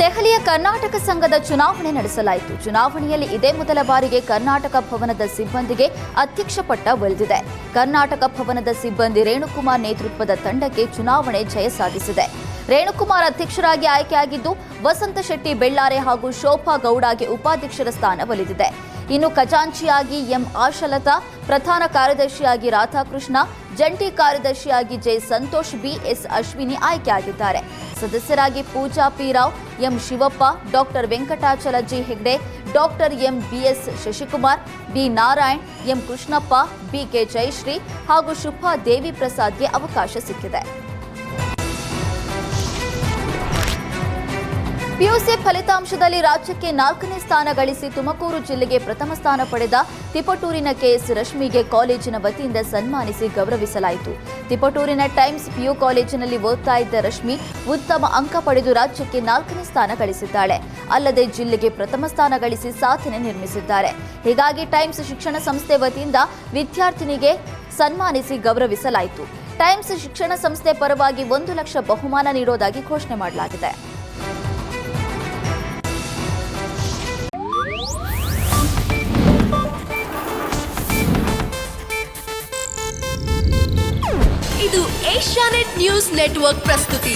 ದೆಹಲಿಯ ಕರ್ನಾಟಕ ಸಂಘದ ಚುನಾವಣೆ ನಡೆಸಲಾಯಿತು. ಚುನಾವಣೆಯಲ್ಲಿ ಇದೇ ಮೊದಲ ಬಾರಿಗೆ ಕರ್ನಾಟಕ ಭವನದ ಸಿಬ್ಬಂದಿಗೆ ಅಧ್ಯಕ್ಷ ಪಟ್ಟ ಒಲಿದಿದೆ. ಕರ್ನಾಟಕ ಭವನದ ಸಿಬ್ಬಂದಿ ರೇಣುಕುಮಾರ್ ನೇತೃತ್ವದ ತಂಡಕ್ಕೆ ಚುನಾವಣೆ ಜಯ ಸಾಧಿಸಿದೆ. ರೇಣುಕುಮಾರ್ ಅಧ್ಯಕ್ಷರಾಗಿ ಆಯ್ಕೆಯಾಗಿದ್ದು, ವಸಂತ ಶೆಟ್ಟಿ ಬೆಳ್ಳಾರೆ ಹಾಗೂ ಶೋಭಾ ಗೌಡಗೆ ಉಪಾಧ್ಯಕ್ಷರ ಸ್ಥಾನ ಒಲಿದಿದೆ. ಇನ್ನು ಖಜಾಂಚಿಯಾಗಿ ಎಂ ಆಶಲತಾ, ಪ್ರಧಾನ ಕಾರ್ಯದರ್ಶಿಯಾಗಿ ರಾಧಾಕೃಷ್ಣ, ಜಂಟಿ ಕಾರ್ಯದರ್ಶಿಯಾಗಿ ಜೆ ಸಂತೋಷ್, ಬಿಎಸ್ ಅಶ್ವಿನಿ ಆಯ್ಕೆಯಾಗಿದ್ದಾರೆ. ಸದಸ್ಯರಾಗಿ Pooja P Rao, M Shivappa, doctor Venkatachala G Hegde, doctor M BS Shashikumar, B Narayan, M Krishnappa, BK Jayashree ಹಾಗೂ ಶುಭಾ ದೇವಿ ಪ್ರಸಾದ್ಗೆ ಅವಕಾಶ ಸಿಕ್ಕಿದೆ. ಪಿಯುಸಿ ಫಲಿತಾಂಶದಲ್ಲಿ ರಾಜ್ಯಕ್ಕೆ 4ನೇ ಸ್ಥಾನ ಗಳಿಸಿ ತುಮಕೂರು ಜಿಲ್ಲೆಗೆ ಪ್ರಥಮ ಸ್ಥಾನ ಪಡೆದ ತಿಪಟೂರಿನ ಕೆಎಸ್ ರಶ್ಮಿಗೆ ಕಾಲೇಜಿನ ವತಿಯಿಂದ ಸನ್ಮಾನಿಸಿ ಗೌರವಿಸಲಾಯಿತು. ತಿಪಟೂರಿನ ಟೈಮ್ಸ್ ಪಿಯು ಕಾಲೇಜಿನಲ್ಲಿ ಓದ್ತಾ ಇದ್ದ ರಶ್ಮಿ ಉತ್ತಮ ಅಂಕ ಪಡೆದು ರಾಜ್ಯಕ್ಕೆ 4ನೇ ಸ್ಥಾನ ಗಳಿಸಿದ್ದಾಳೆ. ಅಲ್ಲದೆ ಜಿಲ್ಲೆಗೆ ಪ್ರಥಮ ಸ್ಥಾನ ಗಳಿಸಿ ಸಾಧನೆ ನಿರ್ಮಿಸಿದ್ದಾರೆ. ಹೀಗಾಗಿ ಟೈಮ್ಸ್ ಶಿಕ್ಷಣ ಸಂಸ್ಥೆ ವತಿಯಿಂದ ವಿದ್ಯಾರ್ಥಿನಿಗೆ ಸನ್ಮಾನಿಸಿ ಗೌರವಿಸಲಾಯಿತು. ಟೈಮ್ಸ್ ಶಿಕ್ಷಣ ಸಂಸ್ಥೆ ಪರವಾಗಿ 1 ಲಕ್ಷ ಬಹುಮಾನ ನೀಡೋದಾಗಿ ಘೋಷಣೆ ಮಾಡಲಾಗಿದೆ. ಇದು ಏಷ್ಯಾನೆಟ್ ನ್ಯೂಸ್ ನೆಟ್ವರ್ಕ್ ಪ್ರಸ್ತುತಿ.